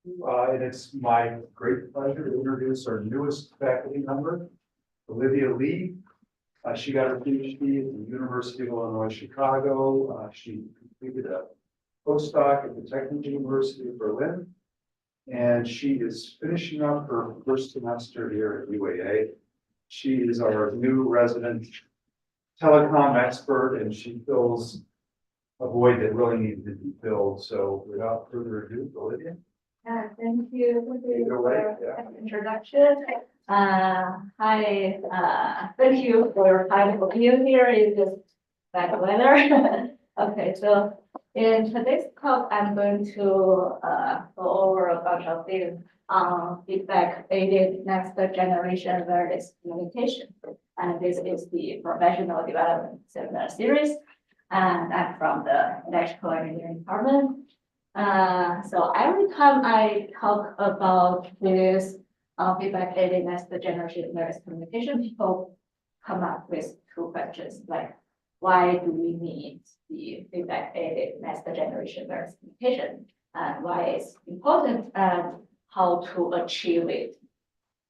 And it's my great pleasure to introduce our newest faculty member, Olivia Lee. She got her PhD at the University of Illinois, Chicago. She completed a postdoc at the Technical University of Berlin. And she is finishing up her first semester here at UAA. She is our new resident telecom expert, and she fills a void that really needed to be filled. So without further ado, Olivia. Thank you for Either way, the introduction. Hi, thank you for your time for being here in this bad weather. Okay, so in today's talk, I'm going to go over a bunch of things on feedback-aided next generation wireless communication. And this is the professional development seminar series. And I'm from the electrical engineering department. So every time I talk about this feedback-aided next generation wireless communication, people come up with two questions like, why do we need the feedback-aided next generation wireless communication, and why it's important, and how to achieve it?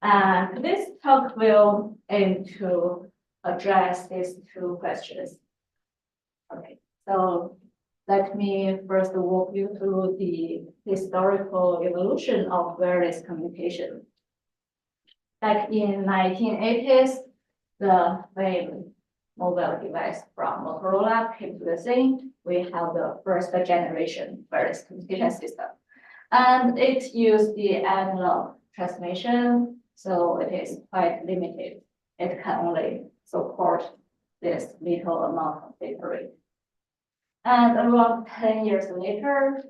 And this talk will aim to address these two questions. Okay, so let me first walk you through the historical evolution of wireless communication. Back in 1980s, the famed mobile device from Motorola came to the scene. We have the first generation wireless communication system. And it used the analog transmission, so it is quite limited. It can only support this little amount of data rate. And around 10 years later,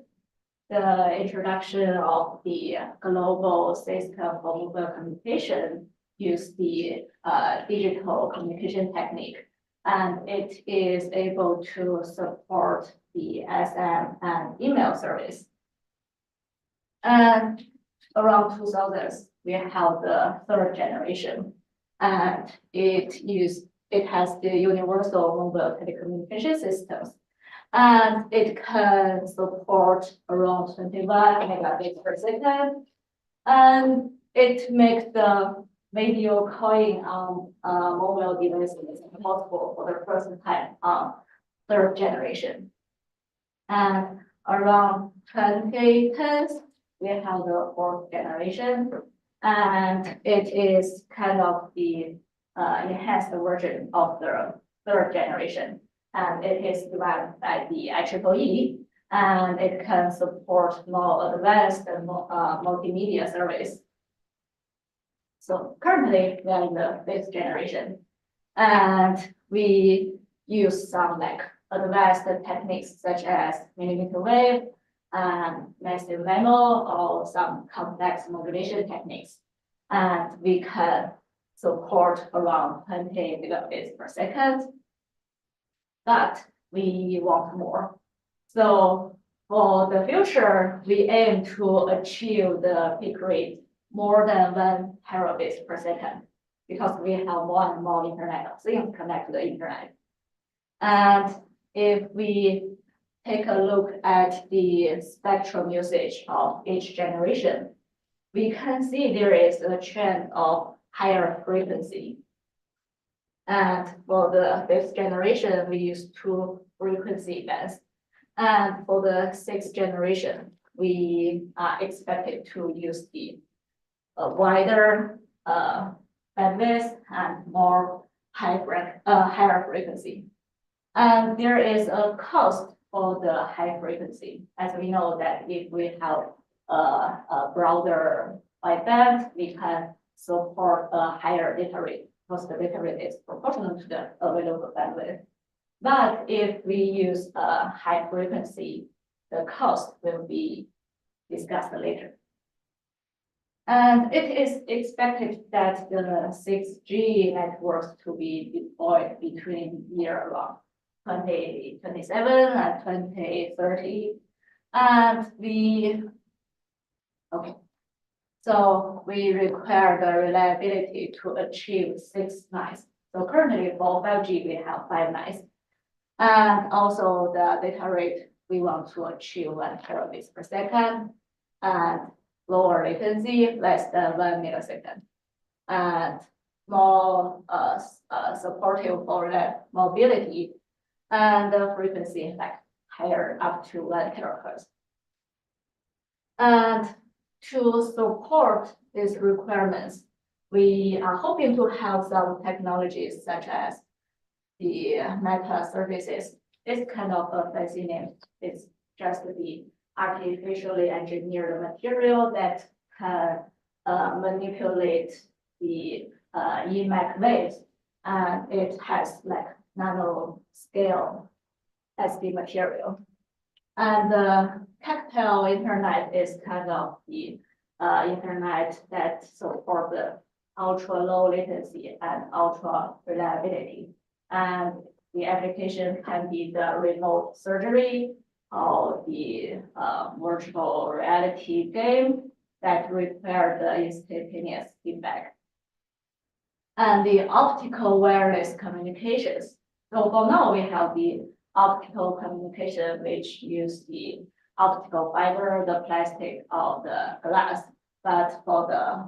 the introduction of the global system for mobile communication used the digital communication technique, and it is able to support the SM and email service. And around 2000s, we have the third generation, and it has the universal mobile telecommunication systems. And it can support around 21 megabits per second. And it makes the video calling on mobile devices possible for the first time on third generation. And around 2010, we have the fourth generation. And it is kind of the enhanced version of the third generation. And it is developed by the IEEE, and it can support more advanced multimedia service. So currently, we are in the fifth generation, and we use some like advanced techniques such as millimeter wave and massive MIMO, or some complex modulation techniques. And we can support around 20 gigabits per second. But we want more. So for the future, we aim to achieve the peak rate more than 1 terabits per second, because we have more and more Internet of Things connected to the Internet. And if we take a look at the spectrum usage of each generation, we can see there is a trend of higher frequency. And for the fifth generation, we use 2 frequency bands. And for the sixth generation, we are expected to use the wider bandwidth and more higher frequency. And there is a cost for the high frequency, as we know that if we have a broader wideband, we can support a higher data rate, because the data rate is proportional to the available bandwidth. But if we use a high frequency, the cost will be discussed later. And it is expected that the 6G networks to be deployed between year around 2027 and 2030. And so we require the reliability to achieve 6 nines. So currently for 5G, we have 5 nines. And also the data rate, we want to achieve 1 terabits per second. And lower latency, less than 1 millisecond. And more supportive for the mobility and the frequency like higher up to 1 terahertz. And to support these requirements, we are hoping to have some technologies such as the meta services. This kind of a fancy name is just the artificially engineered material that can manipulate the EMAC waves, and it has like nano scale as the material. And the tactile internet is kind of the internet that support the ultra low latency and ultra reliability. And the application can be the remote surgery or the virtual reality game that require the instantaneous feedback. And the optical wireless communications. So for now, we have the optical communication, which use the optical fiber, the plastic, or the glass. But for the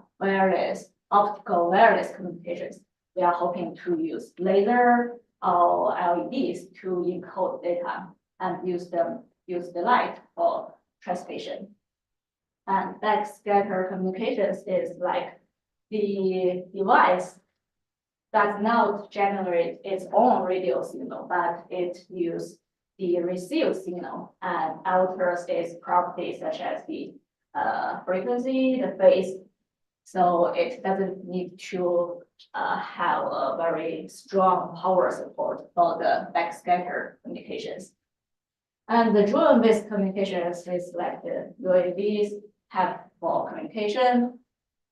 optical wireless communications, we are hoping to use laser or LEDs to encode data and use the light for transmission. And backscatter communications is like the device does not generate its own radio signal, but it uses the received signal and alters its properties such as the frequency, the phase. So it doesn't need to have a very strong power support for the backscatter communications. And the drone-based communications is like the UAVs have for communication.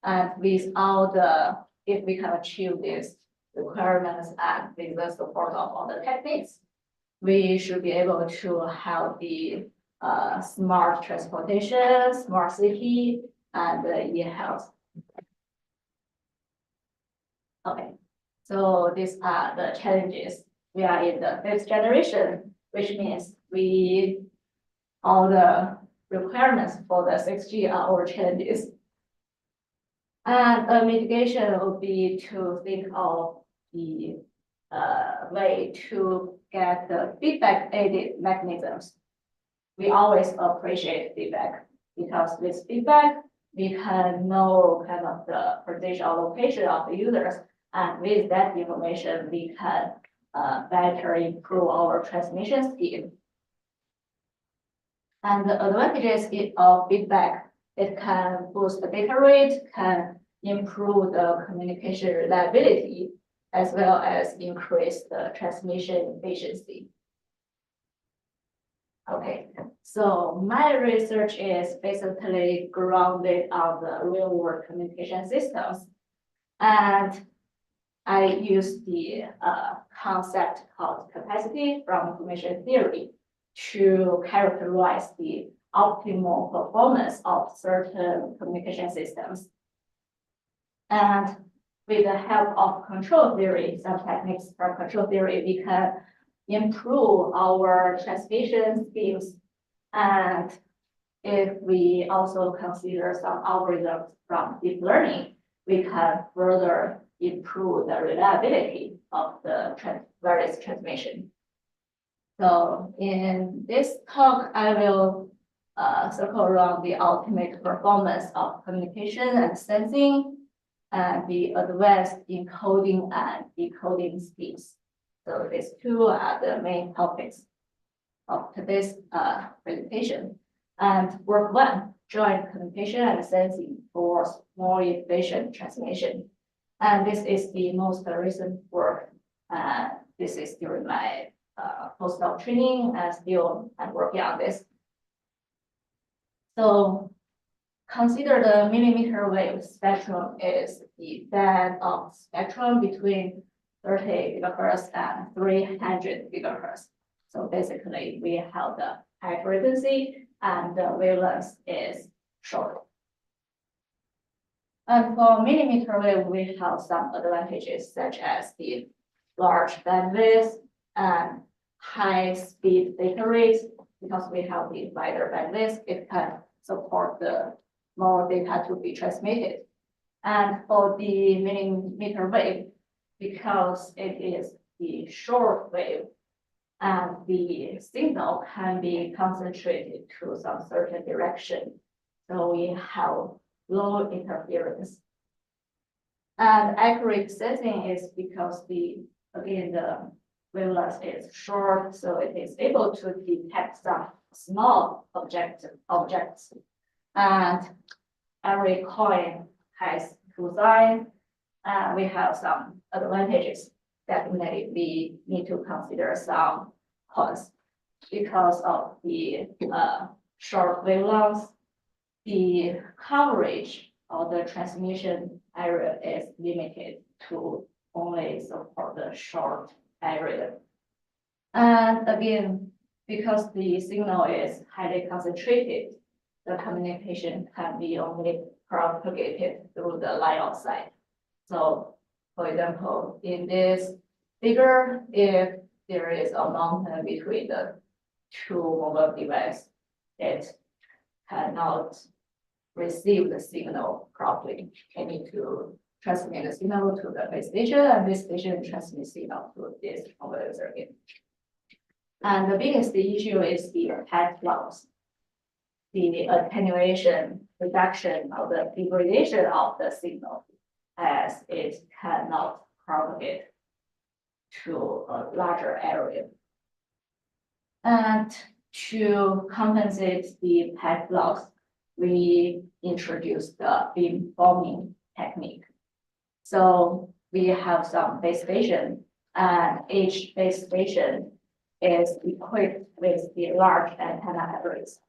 And if we can achieve these requirements and with the support of all the techniques, we should be able to have the smart transportation, smart city, and e-health. Okay, so these are the challenges. We are in the 5th generation, which means all the requirements for the 6G are our challenges. And the mitigation would be to think of the way to get the feedback aided mechanisms. We always appreciate feedback because with feedback, we can know kind of the position or location of the users. And with that information, we can better improve our transmission speed. And the advantages of feedback, it can boost the data rate, can improve the communication reliability, as well as increase the transmission efficiency. Okay, so my research is basically grounded on the real world communication systems. And I use the concept called capacity from information theory to characterize the optimal performance of certain communication systems. And with the help of control theory, some techniques from control theory, we can improve our transmission speeds. And if we also consider some algorithms from deep learning, we can further improve the reliability of the various transmission. So in this talk, I will circle around the ultimate performance of communication and sensing and the advanced encoding and decoding speeds. So these two are the main topics of today's presentation. And work 1, joint communication and sensing for more efficient transmission. And this is the most recent work. This is during my postdoc training and still I'm working on this. So consider the millimeter wave spectrum is the band of spectrum between 30 gigahertz and 300 gigahertz. So basically we have the high frequency and the wavelength is short. And for millimeter wave, we have some advantages such as the large bandwidth and high speed data rates. Because we have the wider bandwidth, it can support the more data to be transmitted. And for the millimeter wave, because it is the short wave, and the signal can be concentrated to some certain direction. So we have low interference. And accurate sensing is because again, the wavelength is short, so it is able to detect some small objects. And every coin has two sides, and we have some advantages. Definitely, we need to consider some costs because of the short wavelengths. The coverage of the transmission area is limited to only support the short area. And again, because the signal is highly concentrated, the communication can be only propagated through the line of sight. So, for example, in this figure, if there is a mountain between the two mobile devices, it cannot receive the signal properly. You need to transmit the signal to the base station, and this station transmits signal to this mobile circuit. And the biggest issue is the PAD loss, the attenuation, reduction of the degradation of the signal, as it cannot propagate to a larger area. And to compensate the PAD loss, we introduced the beamforming technique. So we have some base station, and each base station is equipped with the large antenna arrays.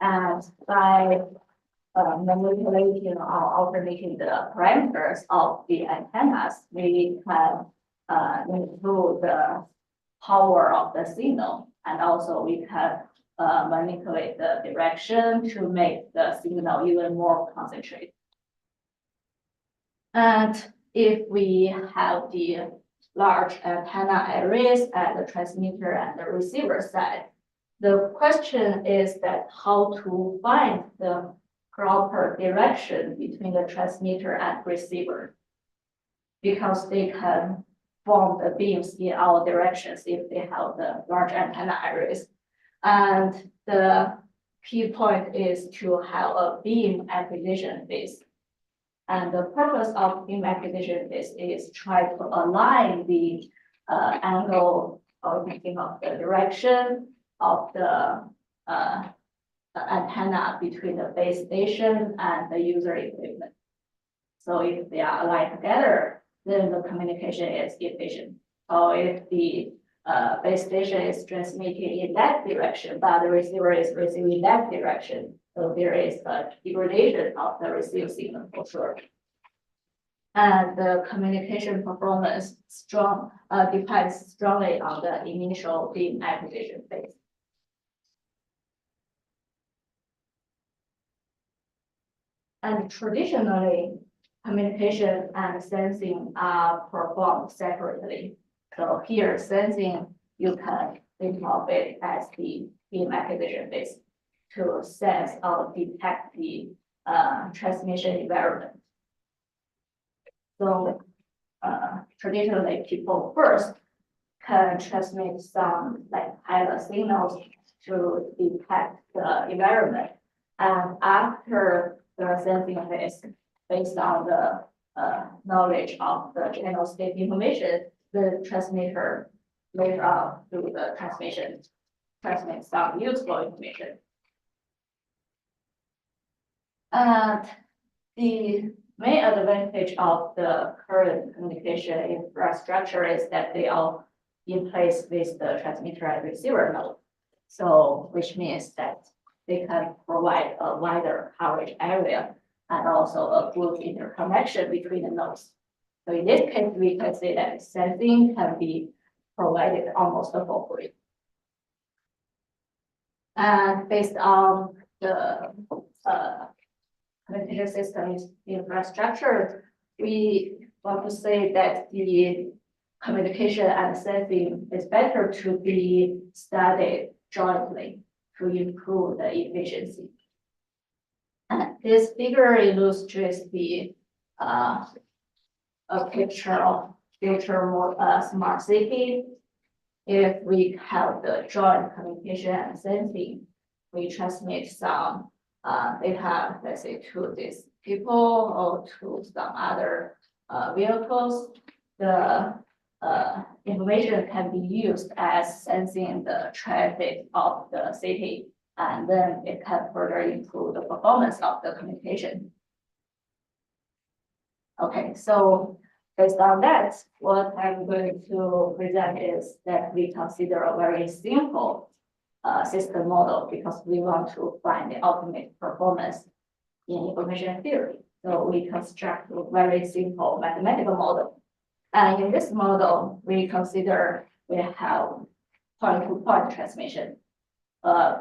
And by manipulating or alternating the parameters of the antennas, we can improve the power of the signal, and also we can manipulate the direction to make the signal even more concentrated. And if we have the large antenna arrays at the transmitter and the receiver side, the question is that how to find the proper direction between the transmitter and receiver, because they can form the beams in all directions if they have the large antenna arrays. And the key point is to have a beam acquisition phase. And the purpose of beam acquisition phase is try to align the angle or thinking of the direction of the antenna between the base station and the user equipment. So if they are aligned together, then the communication is efficient. Or if the base station is transmitting in that direction, but the receiver is receiving that direction, so there is a degradation of the received signal for sure. And the communication performance depends strongly on the initial beam acquisition phase. And traditionally, communication and sensing are performed separately. So here, sensing, you can think of it as the beam acquisition phase to sense or detect the transmission environment. So traditionally, people first can transmit some like pilot signals to detect the environment, and after the sensing phase, based on the knowledge of the channel state information, the transmitter later on through the transmission transmits some useful information. And the main advantage of the current communication infrastructure is that they are in place with the transmitter and receiver node. So, which means that they can provide a wider coverage area and also a good interconnection between the nodes. So in this case, we can say that sensing can be provided almost for free. And based on the communication systems infrastructure, we want to say that the communication and sensing is better to be studied jointly to improve the efficiency. And this figure illustrates the a picture of future more smart city. If we have the joint communication and sensing, we transmit some data, let's say, to these people or to some other vehicles. The information can be used as sensing the traffic of the city, and then it can further improve the performance of the communication. Okay, so based on that, what I'm going to present is that we consider a very simple system model because we want to find the ultimate performance in information theory. So we construct a very simple mathematical model. And in this model, we consider we have point-to-point transmission,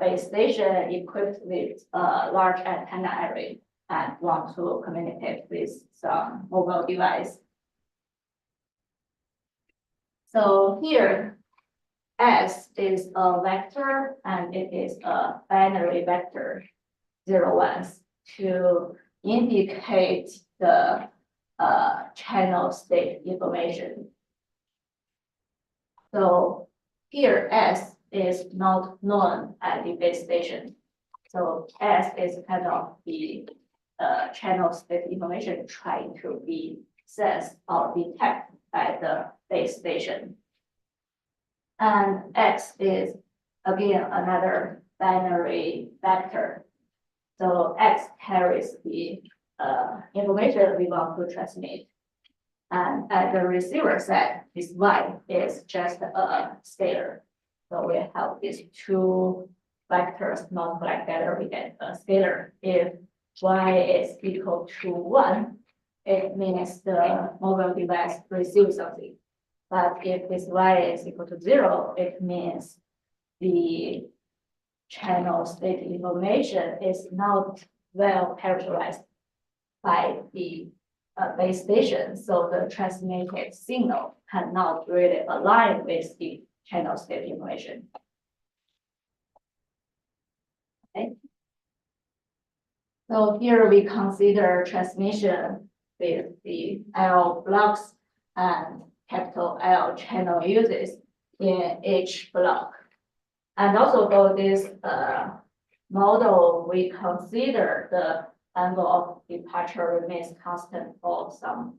base station equipped with a large antenna array and want to communicate with some mobile device. So here, S is a vector and it is a binary vector, 0, 1, to indicate the channel state information. So here S is not known at the base station. So S is kind of the channel state information trying to be sensed or detected by the base station. And X is again another binary vector. So X carries the information we want to transmit. And at the receiver side, this Y is just a scalar. So we have these two vectors multiplied together, we get a scalar. If Y is equal to 1, it means the mobile device receives something. But if this Y is equal to 0, it means the channel state information is not well characterized by the base station. So the transmitted signal cannot really align with the channel state information. Okay. So here we consider transmission with the L blocks and capital L channel uses in each block. And also for this model, we consider the angle of departure remains constant for some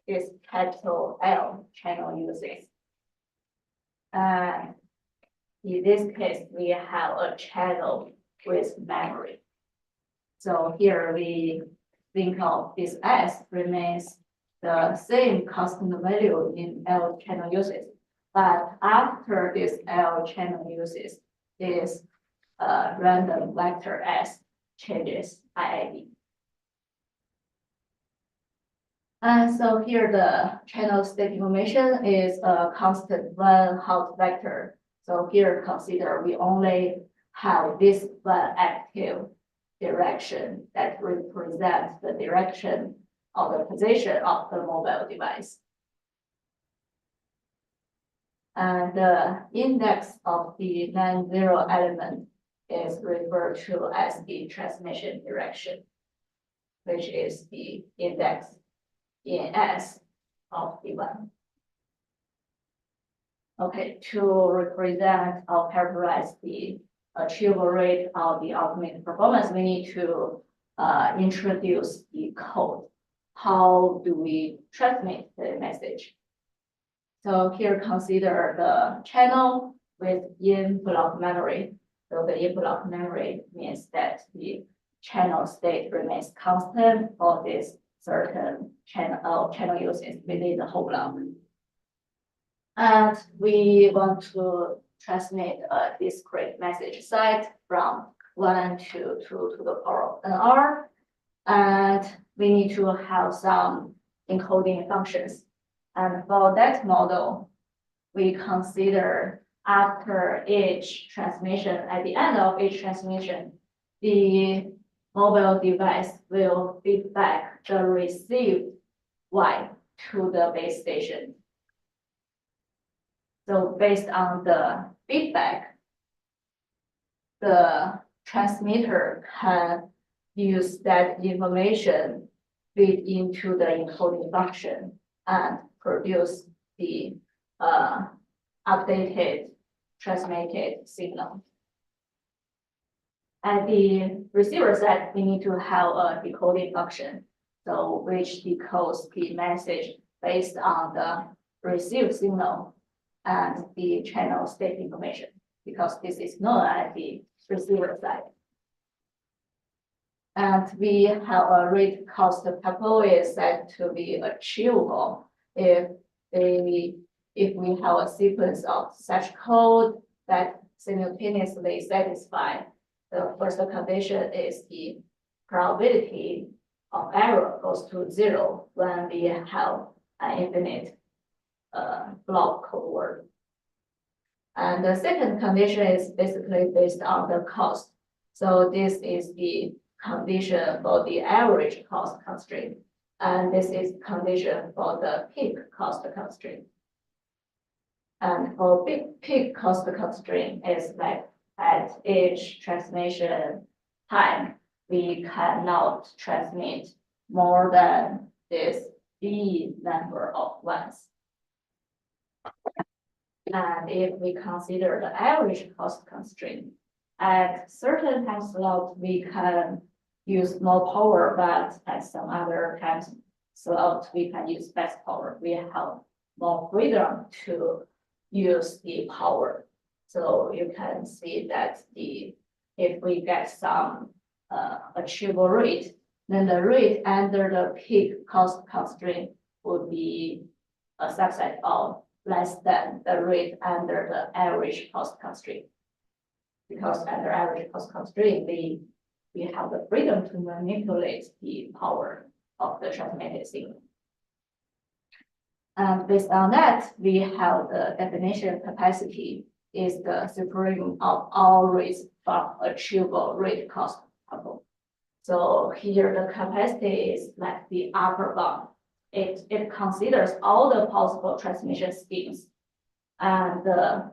this capital L channel uses. And in this case, we have a channel with memory. So here we think of this S remains the same constant value in L channel uses. But after this L channel uses, this random vector S changes IID. And so here the channel state information is a constant one hot vector. So here consider we only have this one active direction that represents the direction of the position of the mobile device. And the index of the non-zero element is referred to as the transmission direction, which is the index in S of the one. Okay, to represent or characterize the achievable rate of the ultimate performance, we need to introduce the code. How do we transmit the message? So here consider the channel with in-block memory. So the in-block memory means that the channel state remains constant for this certain channel uses within the whole block. And we want to transmit a discrete message set from 1 to 2 to the power of NR. And we need to have some encoding functions. And for that model, we consider after each transmission, at the end of each transmission, the mobile device will feed back the received Y to the base station. So based on the feedback, the transmitter can use that information feed into the encoding function and produce the updated transmitted signal. At the receiver side, we need to have a decoding function, so which decodes the message based on the received signal and the channel state information, because this is known at the receiver side. And we have a rate cost couple is said to be achievable if we have a sequence of such code that simultaneously satisfy the first condition is the probability of error goes to 0 when we have an infinite block code word. And the second condition is basically based on the cost. So this is the condition for the average cost constraint. And this is condition for the peak cost constraint. And for peak cost constraint is like at each transmission time, we cannot transmit more than this B number of ones. And if we consider the average cost constraint, at certain time slot, we can use more power, but at some other time slot, we can use less power. We have more freedom to use the power. So you can see that if we get some achievable rate, then the rate under the peak cost constraint would be a subset of less than the rate under the average cost constraint. Because under average cost constraint, we have the freedom to manipulate the power of the transmitted signal. And based on that, we have the definition capacity is the supreme of all rates from achievable rate cost couple. So here the capacity is like the upper bound. It considers all the possible transmission schemes, and the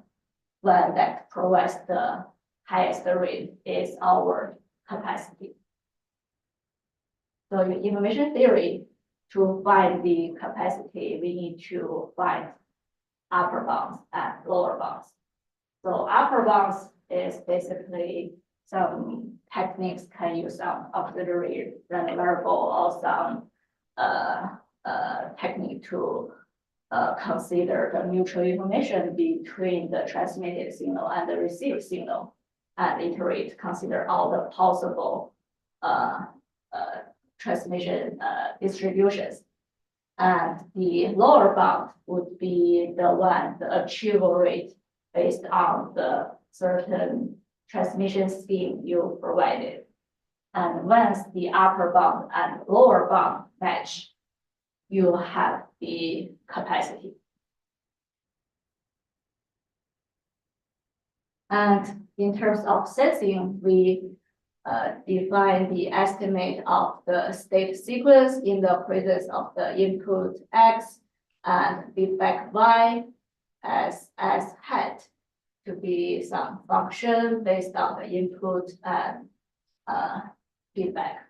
one that provides the highest rate is our capacity. So in information theory, to find the capacity, we need to find upper bounds and lower bounds. So upper bounds is basically some techniques can use some auxiliary random variable or some technique to consider the mutual information between the transmitted signal and the received signal, and iterate, consider all the possible transmission distributions. And the lower bound would be the one, the achievable rate based on the certain transmission scheme you provided. And once the upper bound and lower bound match, you have the capacity. And in terms of sensing, we define the estimate of the state sequence in the presence of the input X and feedback Y as hat to be some function based on the input and feedback.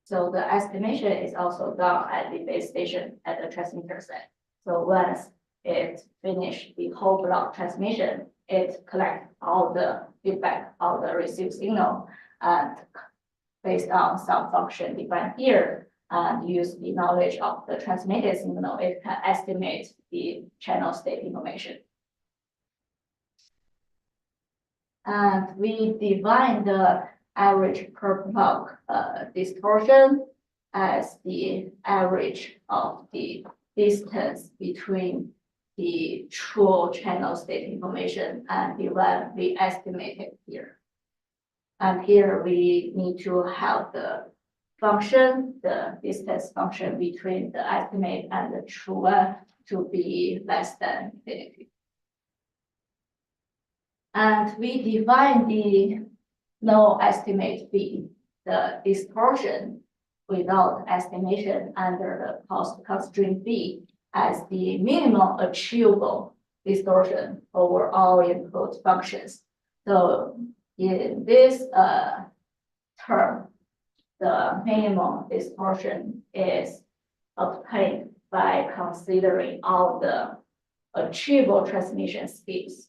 So the estimation is also done at the base station at the transmitter side. So once it finishes the whole block transmission, it collects all the feedback of the received signal, and based on some function defined here, and use the knowledge of the transmitted signal, it can estimate the channel state information. And we define the average per block distortion as the average of the distance between the true channel state information and the one we estimated here. And here we need to have the function, the distance function between the estimate and the true one to be less than infinity. And we define the no estimate B, the distortion without estimation under the cost constraint B, as the minimum achievable distortion over all input functions. So in this term, the minimum distortion is obtained by considering all the achievable transmission speeds.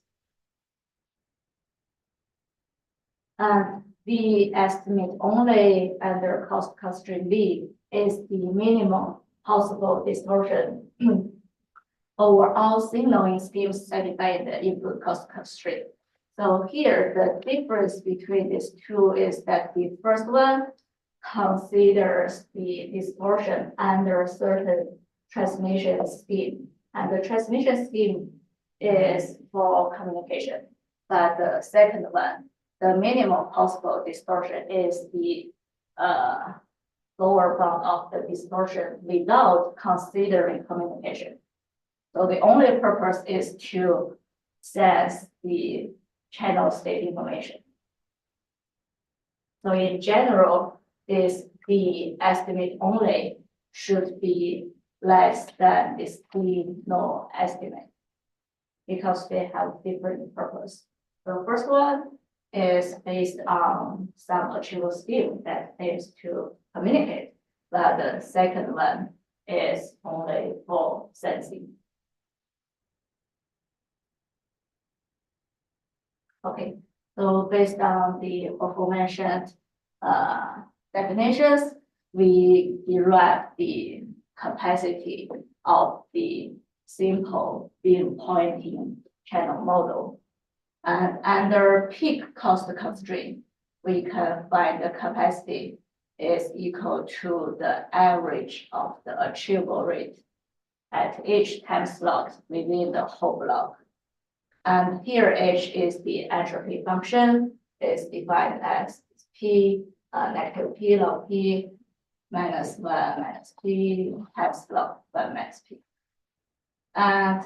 And the estimate only under cost constraint V is the minimum possible distortion over all signaling schemes satisfied the input cost constraint. So here, the difference between these two is that the first one considers the distortion under certain transmission scheme, and the transmission scheme is for communication. But the second one, the minimum possible distortion is the lower bound of the distortion without considering communication. So the only purpose is to sense the channel state information. So in general, the estimate only should be less than this no estimate because they have different purpose. The first one is based on some achievable scheme that aims to communicate, but the second one is only for sensing. Okay, so based on the aforementioned definitions, we derive the capacity of the simple beam pointing channel model. And under peak cost constraint, we can find the capacity is equal to the average of the achievable rate at each time slot within the whole block. And here H is the entropy function, is defined as P, negative P log P, minus 1 minus P, times log 1 minus P. And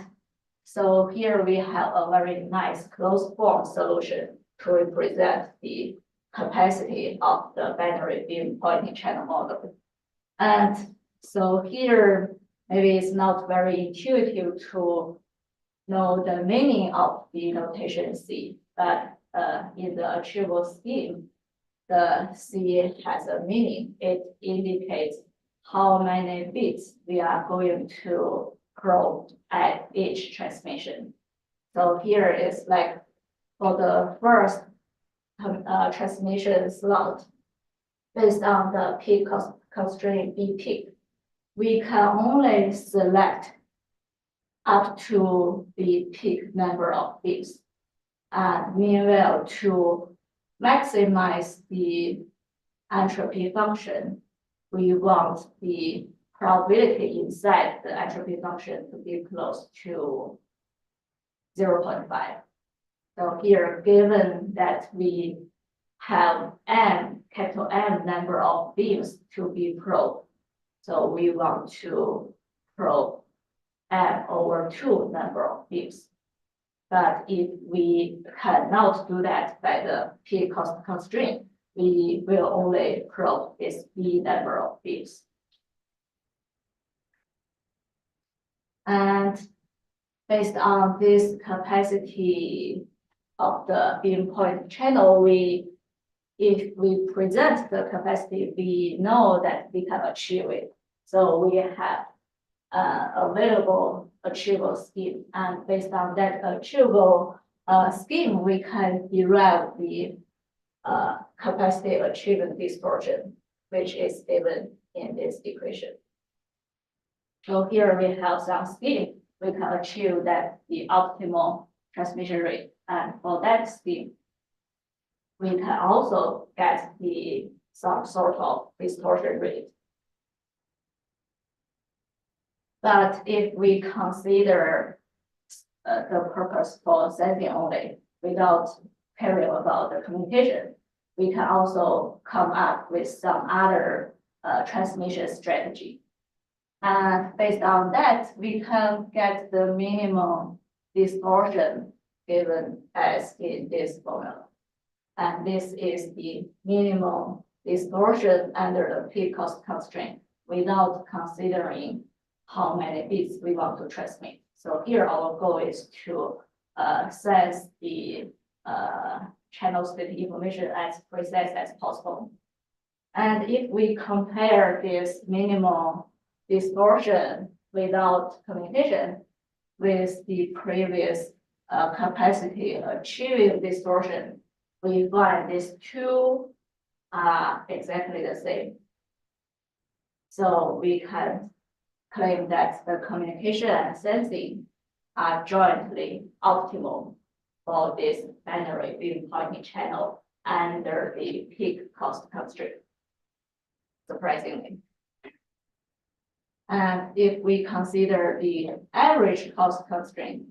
so here we have a very nice closed form solution to represent the capacity of the binary beam pointing channel model. And so here, maybe it's not very intuitive to know the meaning of the notation C, but in the achievable scheme, the C has a meaning. It indicates how many bits we are going to probe at each transmission. So here is like for the first transmission slot, based on the peak cost constraint B peak, we can only select up to the peak number of bits. And meanwhile, to maximize the entropy function, we want the probability inside the entropy function to be close to 0.5. So here, given that we have n, capital N number of beams to be probed, so we want to probe n over 2 number of beams. But if we cannot do that by the peak cost constraint, we will only probe this B number of beams. And based on this capacity of the beam point channel, if we present the capacity, we know that we can achieve it. So we have available achievable scheme, and based on that achievable scheme, we can derive the capacity achievement distortion, which is given in this equation. So here we have some scheme. We can achieve that the optimal transmission rate, and for that scheme, we can also get some sort of distortion rate. But if we consider the purpose for sensing only without caring about the communication, we can also come up with some other transmission strategy. And based on that, we can get the minimum distortion given as in this formula. And this is the minimum distortion under the peak cost constraint without considering how many bits we want to transmit. So here our goal is to sense the channel state information as precise as possible. And if we compare this minimal distortion without communication with the previous capacity achieving distortion, we find these two are exactly the same. So we can claim that the communication and sensing are jointly optimal for this binary beam pointing channel under the peak cost constraint, surprisingly. And if we consider the average cost constraint,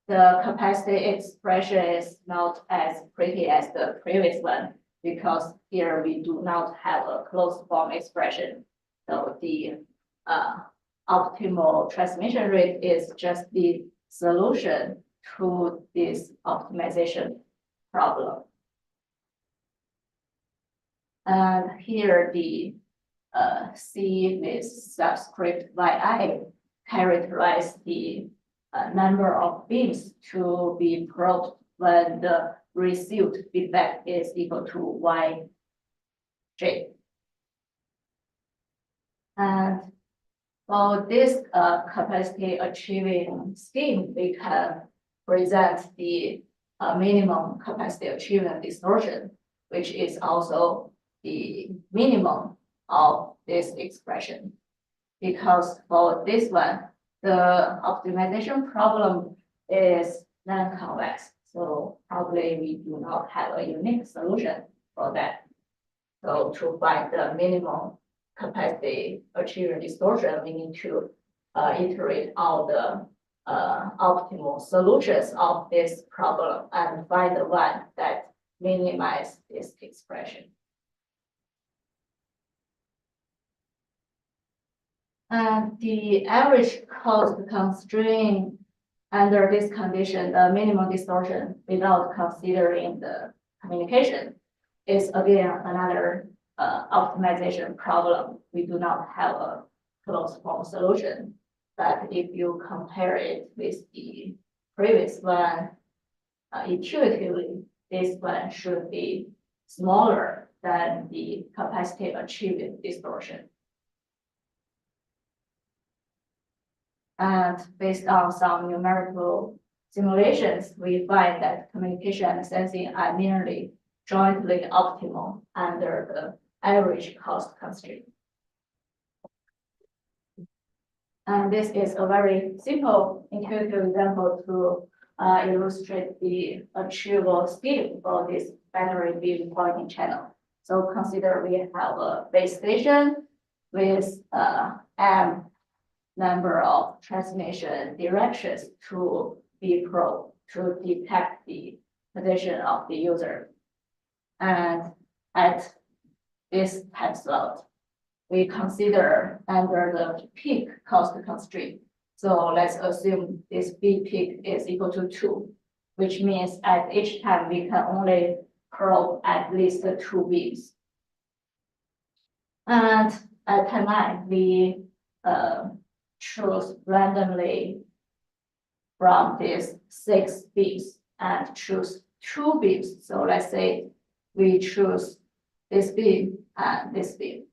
the capacity expression is not as pretty as the previous one, because here we do not have a closed form expression. So the optimal transmission rate is just the solution to this optimization problem. And here the C with subscript yi characterize the number of beams to be probed when the received feedback is equal to yj. And for this capacity achieving scheme, we can present the minimum capacity achievement distortion, which is also the minimum of this expression. Because for this one, the optimization problem is non-convex. So probably we do not have a unique solution for that. So to find the minimum capacity achievement distortion, we need to iterate all the optimal solutions of this problem and find the one that minimizes this expression. And the average cost constraint under this condition, the minimum distortion without considering the communication, is again another optimization problem. We do not have a closed form solution, but if you compare it with the previous one, intuitively, this one should be smaller than the capacity achieved distortion. And based on some numerical simulations, we find that communication and sensing are nearly jointly optimal under the average cost constraint. And this is a very simple intuitive example to illustrate the achievable scheme for this binary beam pointing channel. So consider we have a base station with m number of transmission directions to be probed to detect the position of the user. And at this time slot, we consider under the peak cost constraint. So let's assume this B peak is equal to 2, which means at each time we can only probe at least 2 beams. And at time I, we choose randomly from these 6 beams and choose 2 beams. So let's say we choose this beam and this beam.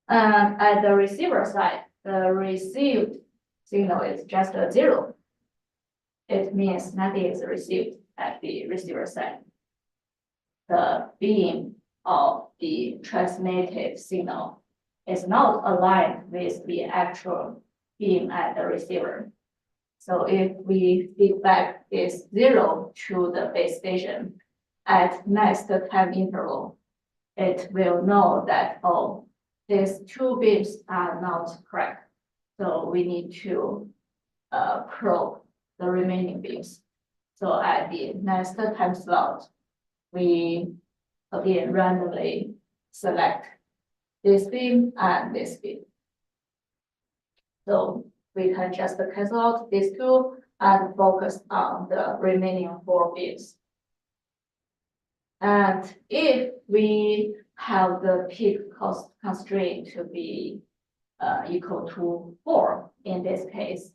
And at the receiver side, the received signal is just a 0. It means nothing is received at the receiver side. The beam of the transmitted signal is not aligned with the actual beam at the receiver. So if we feed back this 0 to the base station at next time interval, it will know that, oh, these 2 beams are not correct. So we need to probe the remaining beams. So at the next time slot, we again randomly select this beam and this beam. So we can just cancel out these 2 and focus on the remaining 4 beams. And if we have the peak cost constraint to be equal to 4 in this case,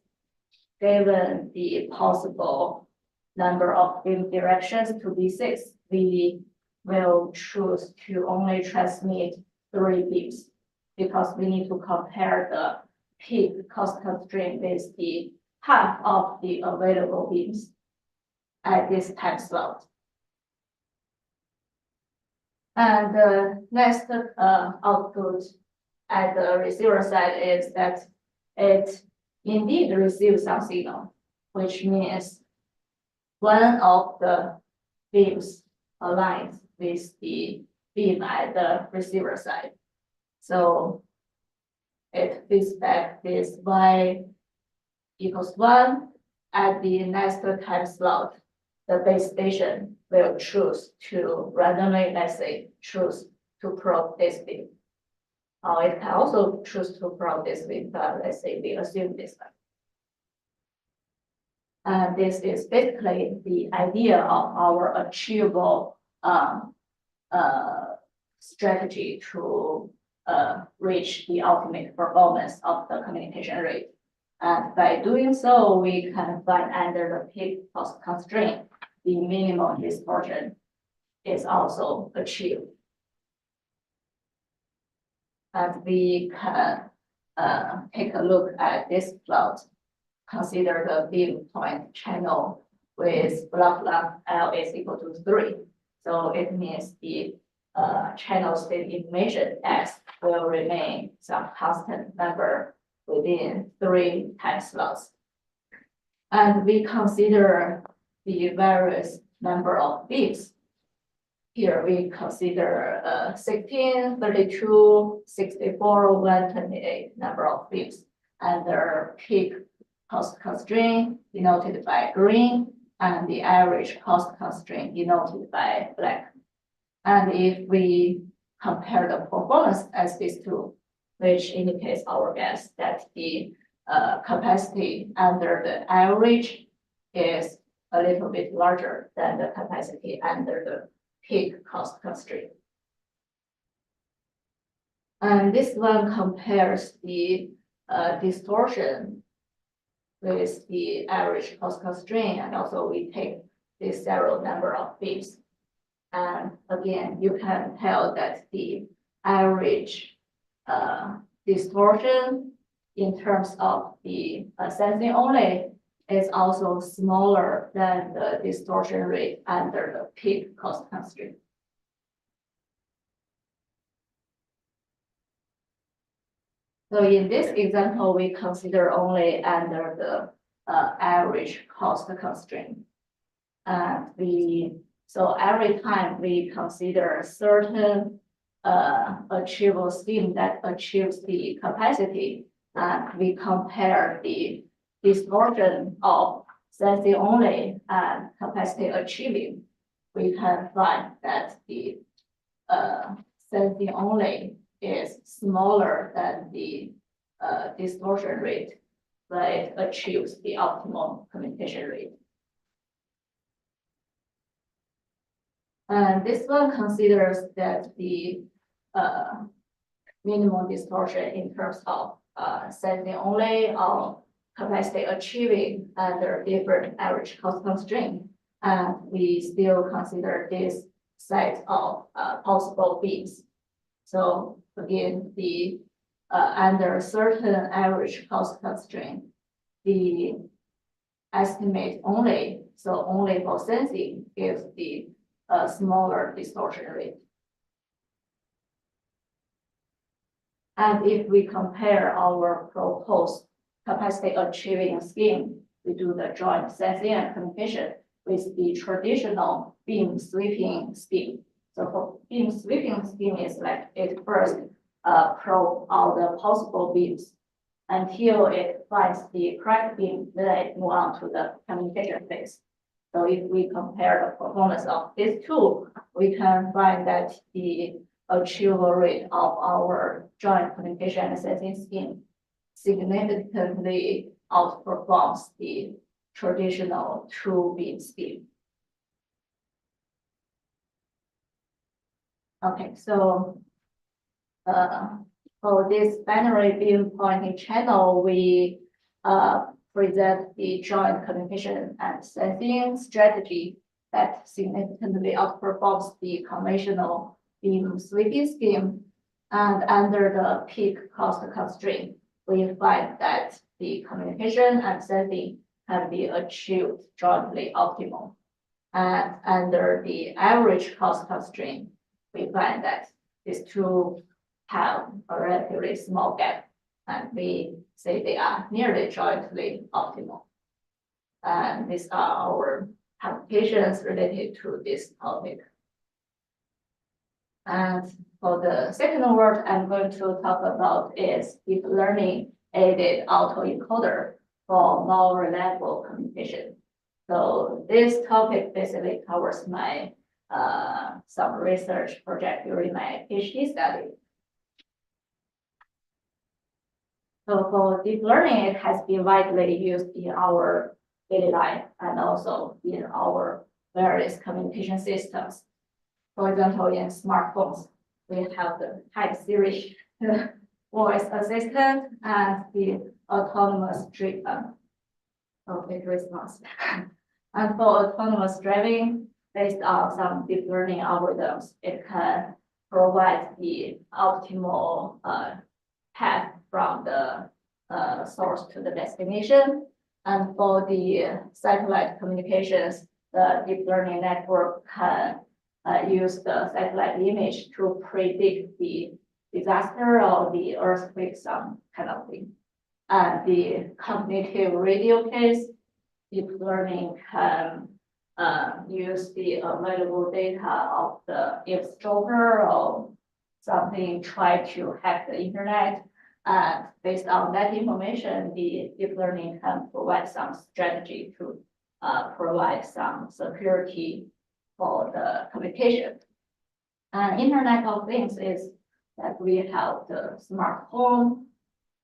given the possible number of beam directions to be 6, we will choose to only transmit 3 beams because we need to compare the peak cost constraint with the half of the available beams at this time slot. And the next output at the receiver side is that it indeed receives some signal, which means one of the beams aligns with the beam at the receiver side. So it feeds back this y equals 1 at the next time slot. The base station will choose to randomly, let's say, choose to probe this beam. Or it can also choose to probe this beam, but let's say we assume this one. And this is basically the idea of our achievable strategy to reach the ultimate performance of the communication rate. And by doing so, we can find under the peak cost constraint, the minimum distortion is also achieved. And we can take a look at this plot. Consider the beam point channel with block length L is equal to 3. So it means the channel state information S will remain some constant number within 3 time slots. And we consider the various number of beams. Here we consider 16, 32, 64, 128 number of beams under peak cost constraint denoted by green and the average cost constraint denoted by black. And if we compare the performance as these two, which indicates our guess that the capacity under the average is a little bit larger than the capacity under the peak cost constraint. And this one compares the distortion with the average cost constraint, and also we take the zero number of beams. And again, you can tell that the average distortion in terms of the sensing only is also smaller than the distortion rate under the peak cost constraint. So in this example, we consider only under the average cost constraint. And so every time we consider a certain achievable scheme that achieves the capacity, and we compare the distortion of sensing only and capacity achieving, we can find that the sensing only is smaller than the distortion rate, but it achieves the optimal communication rate. And this one considers that the minimum distortion in terms of sensing only or capacity achieving under different average cost constraint. And we still consider this set of possible beams. So again, the under certain average cost constraint, the estimate only, so only for sensing gives the smaller distortion rate. And if we compare our proposed capacity achieving scheme, we do the joint sensing and communication with the traditional beam sweeping scheme. So for beam sweeping scheme is like it first probe all the possible beams until it finds the correct beam, then it move on to the communication phase. So if we compare the performance of these two, we can find that the achievable rate of our joint communication and sensing scheme significantly outperforms the traditional two beam scheme. Okay, so for this binary beam pointing channel, we present the joint communication and sensing strategy that significantly outperforms the conventional beam sweeping scheme. And under the peak cost constraint, we find that the communication and sensing can be achieved jointly optimal. And under the average cost constraint, we find that these two have a relatively small gap, and we say they are nearly jointly optimal. And these are our applications related to this topic. And for the second word I'm going to talk about is deep learning aided autoencoder for more reliable communication. So this topic basically covers my some research project during my PhD study. So for deep learning, it has been widely used in our daily life and also in our various communication systems. For example, in smartphones, we have the Type Siri voice assistant and the autonomous response. And for autonomous driving, based on some deep learning algorithms, it can provide the optimal path from the source to the destination. And for the satellite communications, the deep learning network can use the satellite image to predict the disaster or the earthquake, some kind of thing. And the cognitive radio case, deep learning can use the available data of the eavesdropper or something, try to hack the internet. And based on that information, the deep learning can provide some strategy to provide some security for the communication. And Internet of Things is that we have the smart home.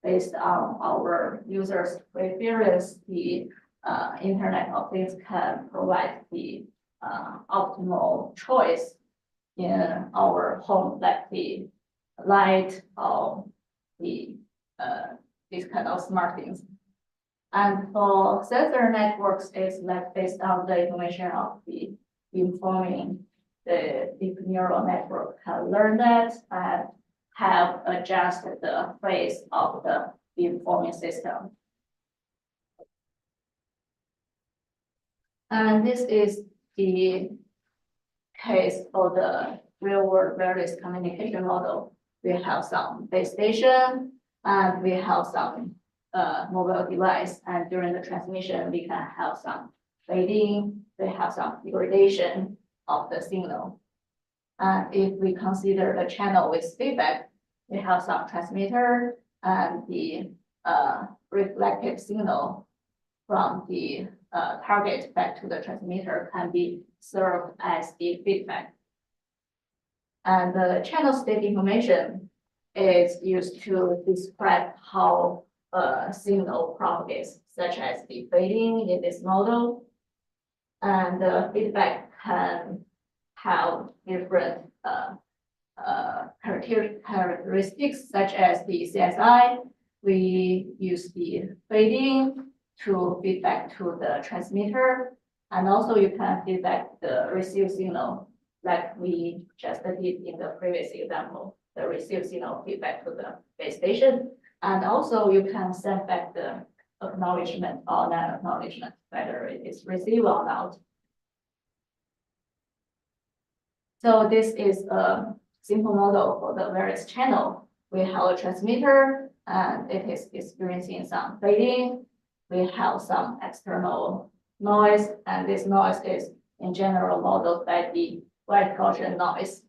Based on our users' preference, the Internet of Things can provide the optimal choice in our home, like the light or the these kind of smart things. And for sensor networks, it's like based on the information of the informing, the deep neural network can learn that and have adjusted the phase of the informing system. And this is the case for the real-world various communication model. We have some base station and we have some mobile device, and during the transmission, we can have some fading, we have some degradation of the signal. And if we consider the channel with feedback, we have some transmitter and the reflected signal from the target back to the transmitter can be served as the feedback. And the channel state information is used to describe how a signal propagates, such as the fading in this model. And the feedback can have different characteristics, such as the CSI. We use the fading to feedback to the transmitter, and also you can feedback the received signal, like we just did in the previous example, the received signal feedback to the base station. And also you can send back the acknowledgement or non-acknowledgement, whether it is received or not. So this is a simple model for the various channel. We have a transmitter and it is experiencing some fading. We have some external noise, and this noise is in general modeled by the white Gaussian noise.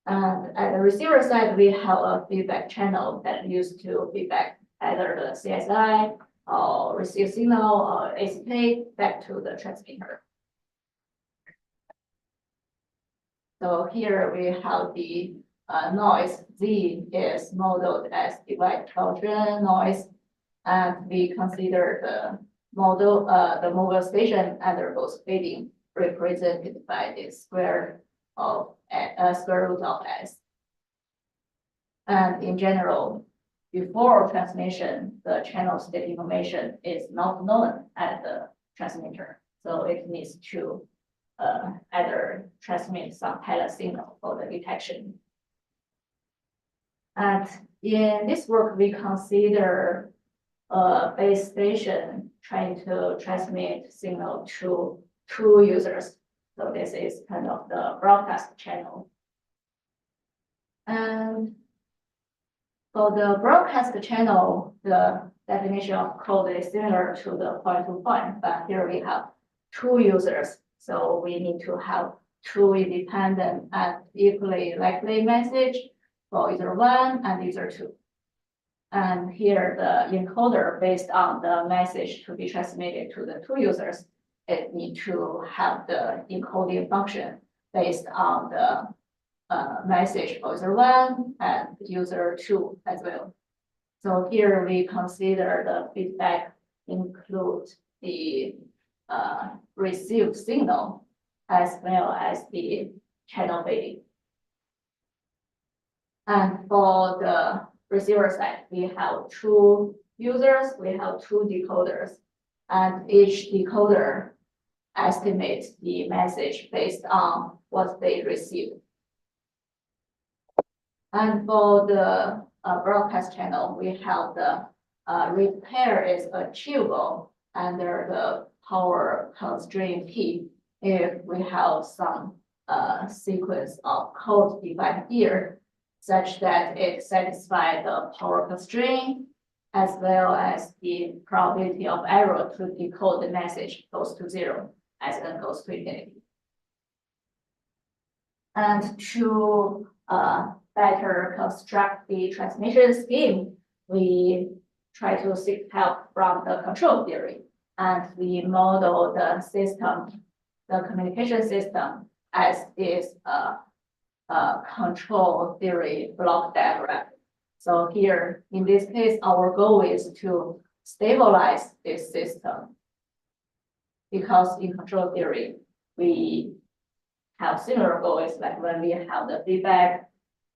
And at the receiver side, we have a feedback channel that used to feedback either the CSI or receive signal or ACK back to the transmitter. So here we have the noise Z is modeled as the white Gaussian noise, and we consider the model, the mobile station undergoes fading, represented by the square root of S. And in general, before transmission, the channel state information is not known at the transmitter, so it needs to either transmit some pilot signal for the detection. And in this work, we consider a base station trying to transmit signal to two users. So this is kind of the broadcast channel. And for the broadcast channel, the definition of code is similar to the point-to-point, but here we have two users. So we need to have two independent and equally likely message for user one and user two. And here the encoder based on the message to be transmitted to the two users, it need to have the encoding function based on the message for user one and user two as well. So here we consider the feedback include the received signal as well as the channel fading. And for the receiver side, we have two users, we have two decoders, and each decoder estimates the message based on what they received. And for the broadcast channel, we have the repair is achievable under the power constraint P if we have some sequence of code defined here such that it satisfies the power constraint as well as the probability of error to decode the message goes to 0 as n goes to infinity. And to better construct the transmission scheme, we try to seek help from the control theory, and we model the system, the communication system, as is a control theory block diagram. So here, in this case, our goal is to stabilize this system, because in control theory, we have similar goals, like when we have the feedback,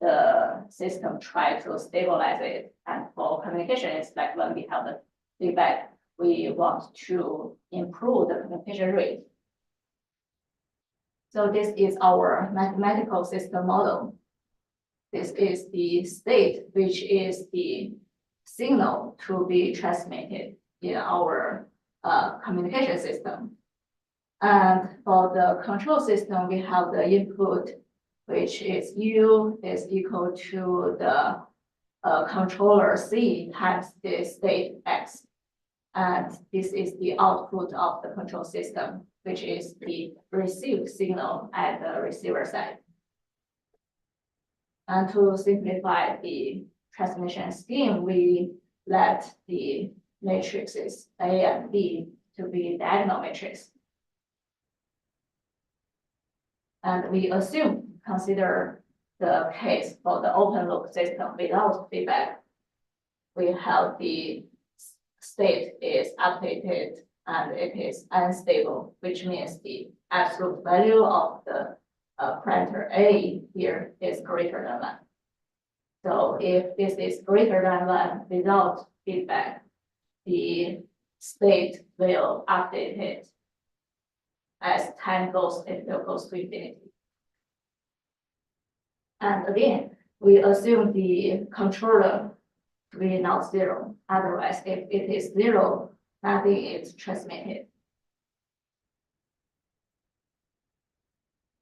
the system try to stabilize it. And for communication, it's like when we have the feedback, we want to improve the communication rate. So this is our mathematical system model. This is the state, which is the signal to be transmitted in our communication system. And for the control system, we have the input, which is U is equal to the controller C times the state X. And this is the output of the control system, which is the received signal at the receiver side. And to simplify the transmission scheme, we let the matrices A and B to be diagonal matrix. And we consider the case for the open loop system without feedback. We have the state is updated and it is unstable, which means the absolute value of the parameter A here is greater than 1. So if this is greater than 1 without feedback, the state will update it. As time goes, it will go to infinity. And again, we assume the controller to be not 0. Otherwise, if it is 0, nothing is transmitted.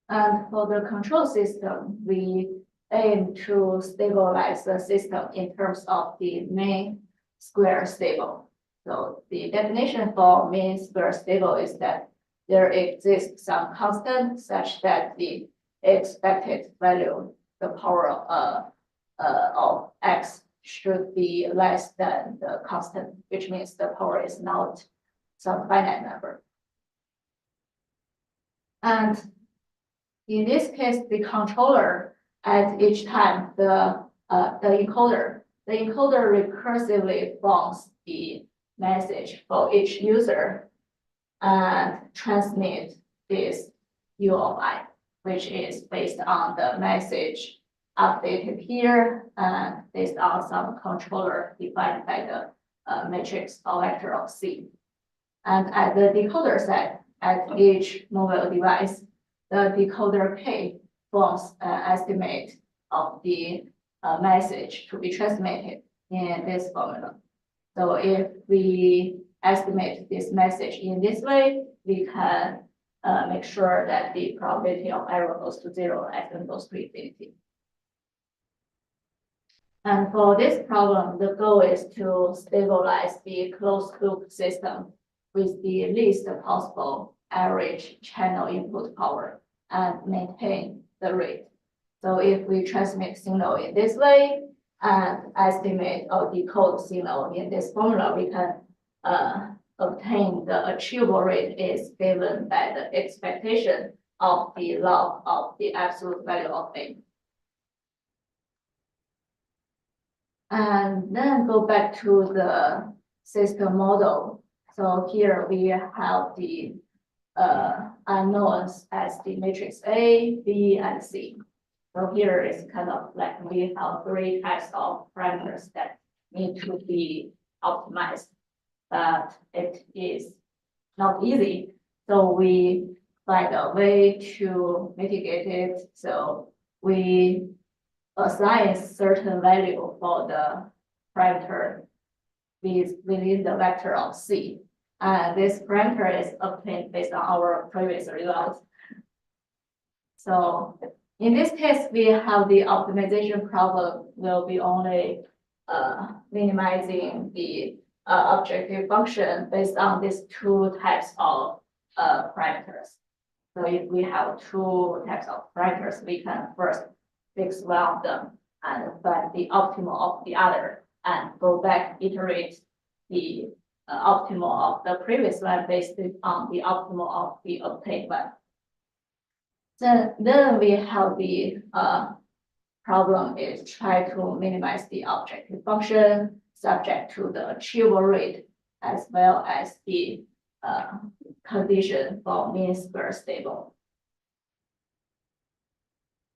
And for the control system, we aim to stabilize the system in terms of the mean square stable. So the definition for mean square stable is that there exists some constant such that the expected value, the power of x, should be less than the constant, which means the power is not some finite number. And in this case, the controller at each time, the encoder recursively forms the message for each user and transmit this U of I, which is based on the message updated here and based on some controller defined by the matrix or vector of C. And at the decoder side, at each mobile device, the decoder K forms an estimate of the message to be transmitted in this formula. So if we estimate this message in this way, we can make sure that the probability of error goes to 0 as n goes to infinity. And for this problem, the goal is to stabilize the closed loop system with the least possible average channel input power and maintain the rate. So if we transmit signal in this way and estimate or decode signal in this formula, we can obtain the achievable rate is given by the expectation of the log of the absolute value of A. And then go back to the system model. So here we have the unknowns as the matrix A, B, and C. So here is kind of like we have 3 types of parameters that need to be optimized, but it is not easy. So we find a way to mitigate it. So we assign certain value for the parameter within the vector of C. And this parameter is obtained based on our previous results. So in this case, we have the optimization problem will be only minimizing the objective function based on these 2 types of parameters. So if we have 2 types of parameters, we can first fix one of them and find the optimal of the other and go back, iterate the optimal of the previous one based on the optimal of the obtained one. Then we have the problem is try to minimize the objective function subject to the achievable rate as well as the condition for mean square stable.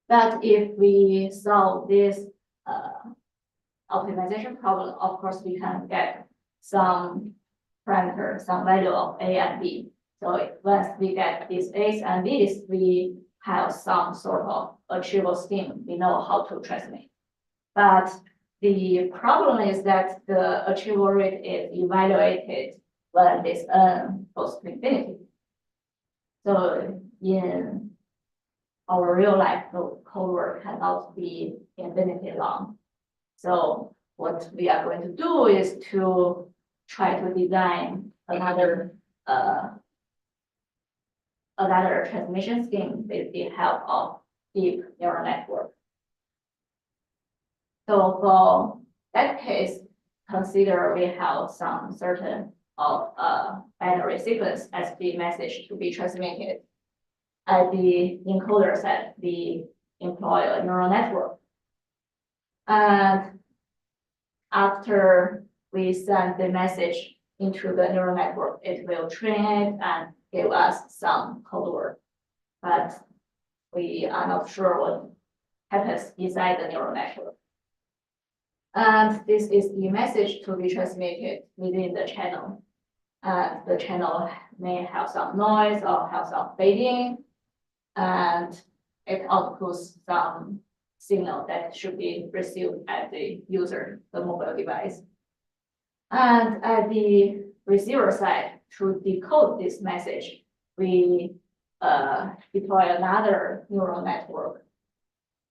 But if we solve this optimization problem, of course, we can get some parameter, some value of A and B. So once we get these A's and B's, we have some sort of achievable scheme. We know how to transmit. But the problem is that the achievable rate is evaluated when this n goes to infinity. So in our real life, the code work cannot be infinity long. So what we are going to do is to try to design another transmission scheme with the help of deep neural network. So for that case, consider we have some certain of binary sequence as the message to be transmitted. At the encoder side, we employ a neural network. And after we send the message into the neural network, it will train it and give us some code word. But we are not sure what happens inside the neural network. And this is the message to be transmitted within the channel. And the channel may have some noise or have some fading. And it outputs some signal that should be received at the user, the mobile device. And at the receiver side, to decode this message, we deploy another neural network.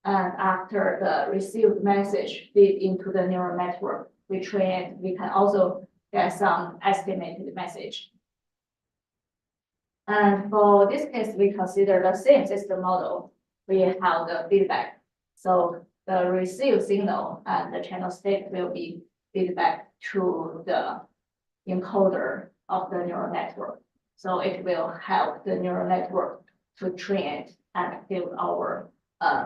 And after the received message feed into the neural network, we can also get some estimated message. And for this case, we consider the same system model. We have the feedback. So the received signal and the channel state will be feedback to the encoder of the neural network. So it will help the neural network to train it and give our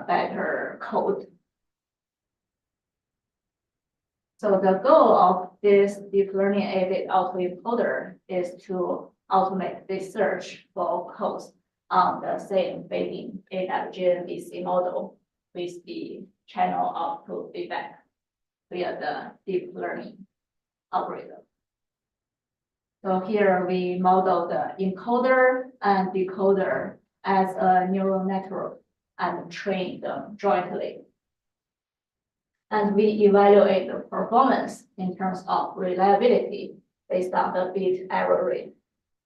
better code. So the goal of this deep learning aided autoencoder is to automate the search for codes on the same fading AWGNVC model with the channel output feedback via the deep learning algorithm. So here we model the encoder and decoder as a neural network and train them jointly. And we evaluate the performance in terms of reliability based on the bit error rate.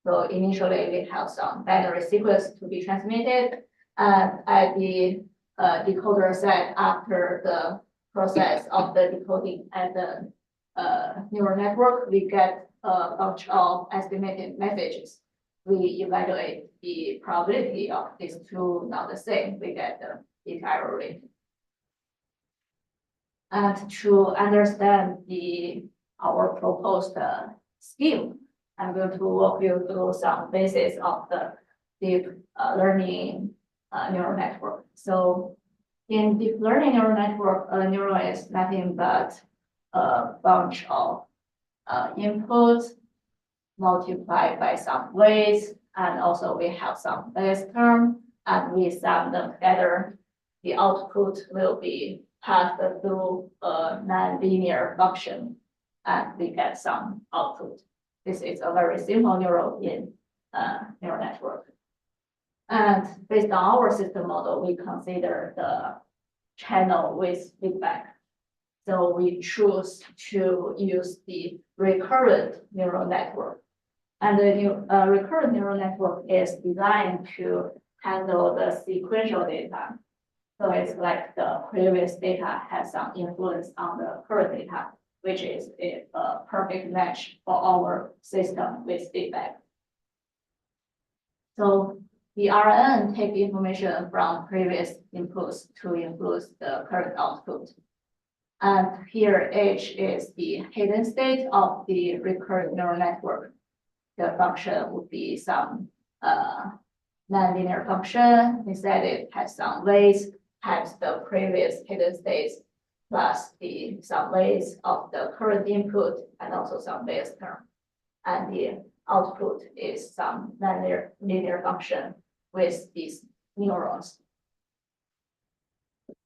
So initially, we have some binary sequence to be transmitted, and at the decoder set after the process of the decoding at the neural network, we get a bunch of estimated messages. We evaluate the probability of these two not the same. We get the bit error rate. And to understand our proposed scheme, I'm going to walk you through some basis of the deep learning neural network. So in deep learning neural network, a neuron is nothing but a bunch of inputs multiplied by some weights, and also we have some base term, and we sum them together. The output will be passed through a nonlinear function, and we get some output. This is a very simple neural network. And based on our system model, we consider the channel with feedback. So we choose to use the recurrent neural network. And the recurrent neural network is designed to handle the sequential data. So it's like the previous data has some influence on the current data, which is a perfect match for our system with feedback. So the RNN take information from previous inputs to influence the current output. And here H is the hidden state of the recurrent neural network. The function would be some nonlinear function. Instead, it has some weights times the previous hidden states plus some weights of the current input and also some base term. And the output is some linear function with these neurons.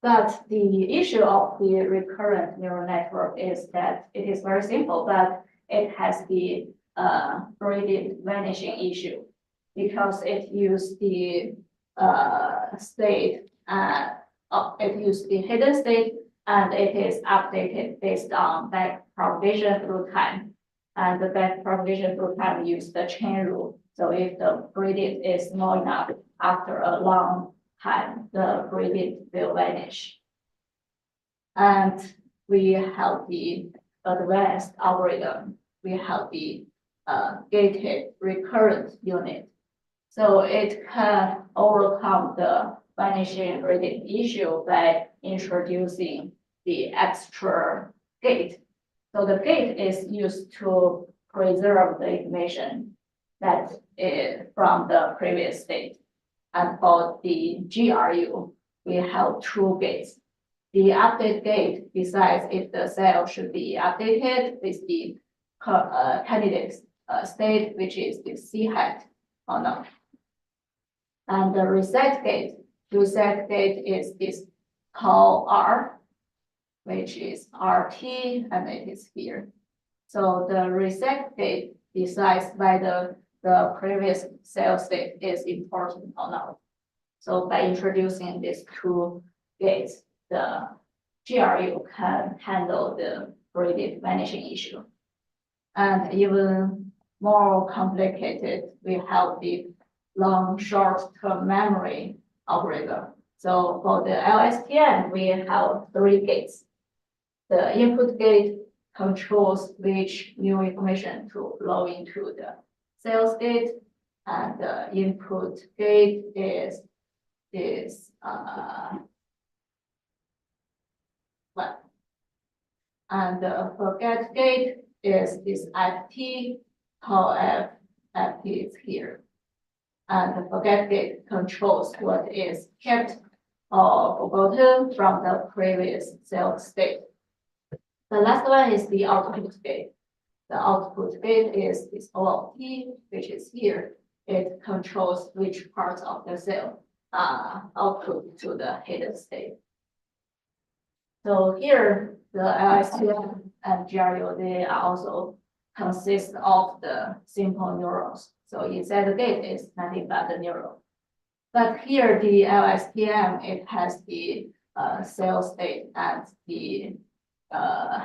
But the issue of the recurrent neural network is that it is very simple, but it has the gradient vanishing issue because it used the state, it used the hidden state, and it is updated based on back propagation through time. And the back propagation through time use the chain rule. So if the gradient is small enough after a long time, the gradient will vanish. And we have the advanced algorithm. We have the gated recurrent unit. So it can overcome the vanishing gradient issue by introducing the extra gate. So the gate is used to preserve the information that is from the previous state. And for the GRU, we have two gates. The update gate decides if the cell should be updated with the candidate state, which is the C hat or not. And the reset gate is this call R, which is RT, and it is here. So the reset gate decides whether the previous cell state is important or not. So by introducing these two gates, the GRU can handle the gradient vanishing issue. And even more complicated, we have the long short-term memory algorithm. So for the LSTM, we have three gates. The input gate controls which new information to flow into the cell state, and the input gate is what? And the forget gate is this FT, call FT is here. And the forget gate controls what is kept or forgotten from the previous cell state. The last one is the output gate. The output gate is this OLT, which is here. It controls which parts of the cell output to the hidden state. So here, the LSTM and GRU, they are also consist of the simple neurons. So inside the gate is nothing but the neuron. But here the LSTM, it has the cell state and the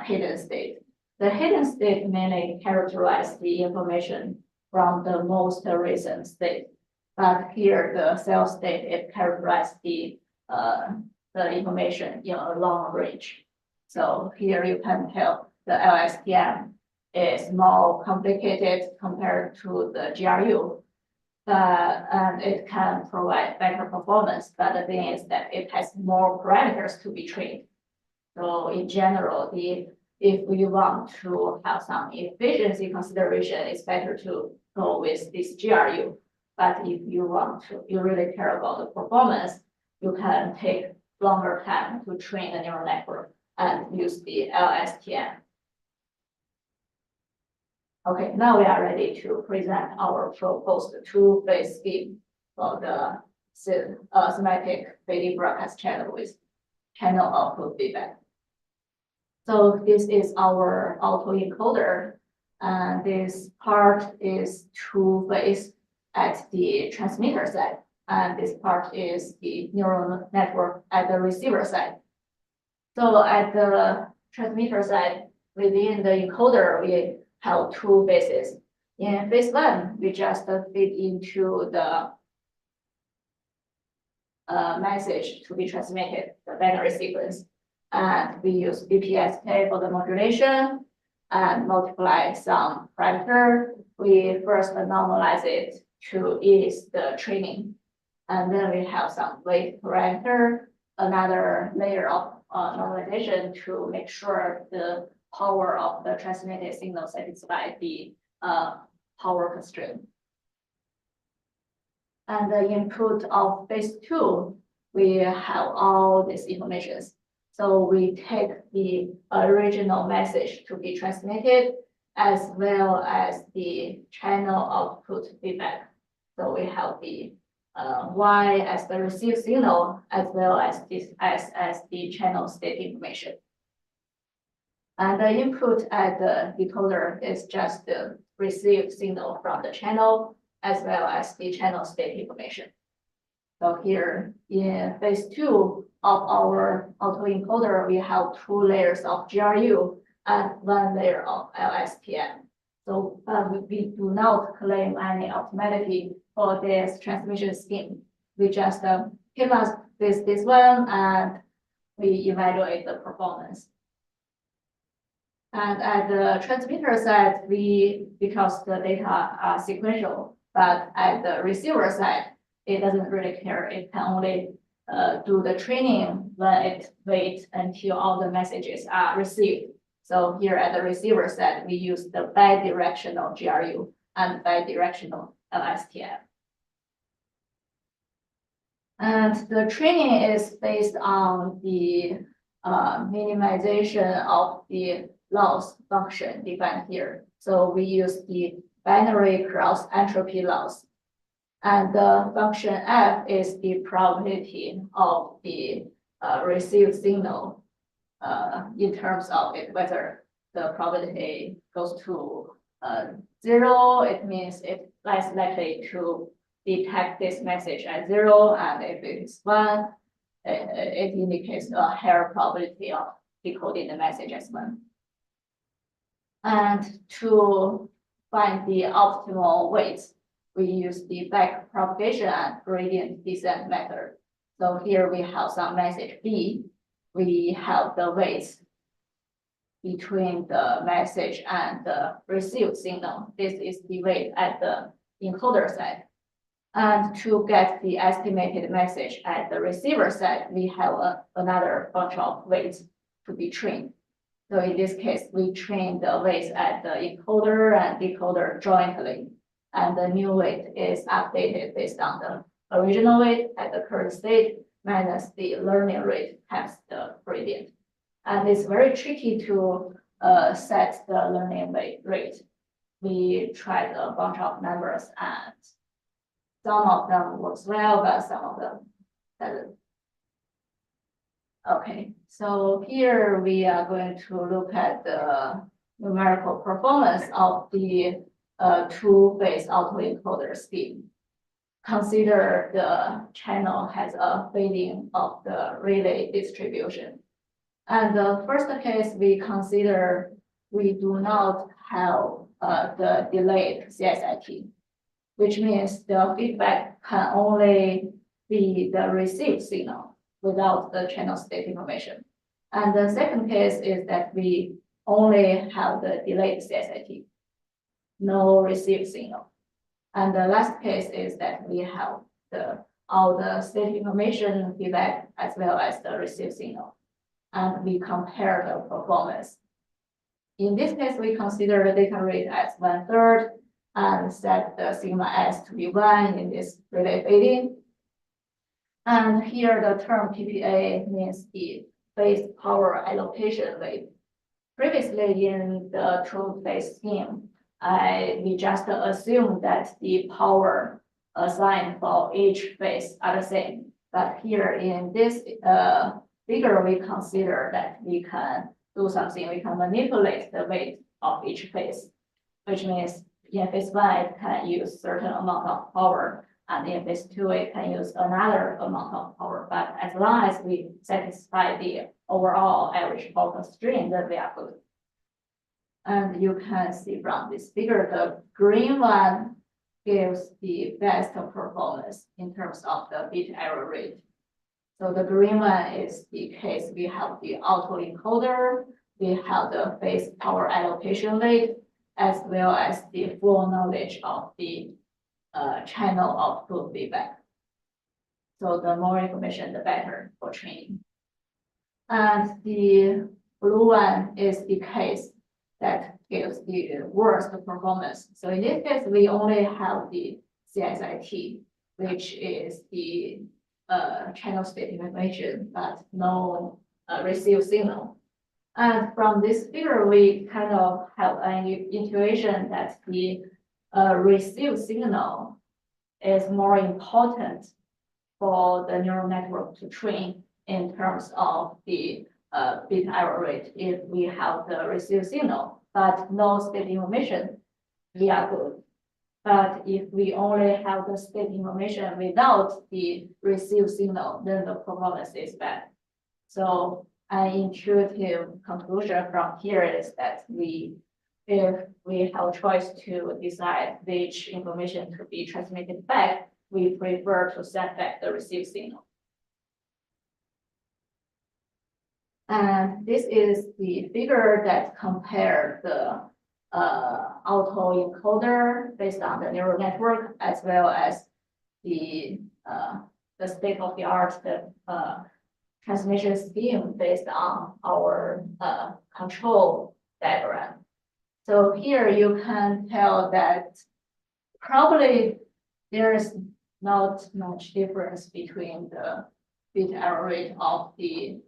hidden state. The hidden state mainly characterize the information from the most recent state. But here the cell state, it characterize the information in a long range. So here you can tell the LSTM is more complicated compared to the GRU. And it can provide better performance, but the thing is that it has more parameters to be trained. So in general, if we want to have some efficiency consideration, it's better to go with this GRU. But if you really care about the performance, you can take longer time to train the neural network and use the LSTM. Okay, now we are ready to present our proposed two-phase scheme for the semantic Beatty broadcast channel with channel output feedback. So this is our autoencoder, and this part is two-phase at the transmitter side, and this part is the neural network at the receiver side. So at the transmitter side, within the encoder, we have two phases. In phase one, we just feed into the message to be transmitted, the binary sequence. And we use BPSK for the modulation and multiply some parameter. We first normalize it to ease the training. And then we have some weight parameter, another layer of normalization to make sure the power of the transmitted signal satisfies the power constraint. And the input of phase two, we have all these informations. So we take the original message to be transmitted as well as the channel output feedback. So we have the Y as the received signal as well as this as the channel state information. And the input at the decoder is just the received signal from the channel as well as the channel state information. So here in phase two of our autoencoder, we have two layers of GRU and one layer of LSTM. So we do not claim any optimality for this transmission scheme. We just give us this one and we evaluate the performance. And at the transmitter side, because the data are sequential, but at the receiver side, it doesn't really care. It can only do the training when it waits until all the messages are received. So here at the receiver side, we use the bidirectional GRU and bidirectional LSTM. And the training is based on the minimization of the loss function defined here. So we use the binary cross entropy loss. And the function f is the probability of the received signal in terms of it, whether the probability goes to 0, it means it's less likely to detect this message as 0, and if it is 1, it indicates a higher probability of decoding the message as 1. And to find the optimal weights, we use the back propagation and gradient descent method. So here we have some message B. We have the weights between the message and the received signal. This is the weight at the encoder side. And to get the estimated message at the receiver side, we have another bunch of weights to be trained. So in this case, we train the weights at the encoder and decoder jointly. And the new weight is updated based on the original weight at the current state minus the learning rate times the gradient. And it's very tricky to set the learning rate. We tried a bunch of numbers and some of them works well, but some of them doesn't. Okay, so here we are going to look at the numerical performance of the two-phase autoencoder scheme. consider the channel has a fading of the relay distribution. And the first case, we consider we do not have the delayed CSIT, which means the feedback can only be the received signal without the channel state information. And the second case is that we only have the delayed CSIT, no received signal. And the last case is that we have all the state information feedback as well as the received signal. And we compare the performance. In this case, we consider the data rate as 1/3 and set the sigma s to be 1 in this relay fading. And here the term PPA means the phase power allocation rate. Previously in the true phase scheme, we just assumed that the power assigned for each phase are the same. But here in this figure, we consider that we can do something. We can manipulate the weight of each phase, which means in phase 1, it can use certain amount of power, and in phase 2, it can use another amount of power. But as long as we satisfy the overall average power constraint, then we are good. And you can see from this figure, the green one gives the best performance in terms of the bit error rate. So the green one is the case we have the autoencoder, we have the phase power allocation rate, as well as the full knowledge of the channel output feedback. So the more information, the better for training. And the blue one is the case that gives the worst performance. So in this case, we only have the CSIT, which is the channel state information, but no received signal. And from this figure, we kind of have an intuition that the received signal is more important for the neural network to train in terms of the bit error rate if we have the received signal, but no state information, we are good. But if we only have the state information without the received signal, then the performance is bad. So an intuitive conclusion from here is that if we have a choice to decide which information to be transmitted back, we prefer to send back the received signal. And this is the figure that compared the autoencoder based on the neural network, as well as the state-of-the-art transmission scheme based on our control diagram. So here you can tell that probably there is not much difference between the bit error rate of the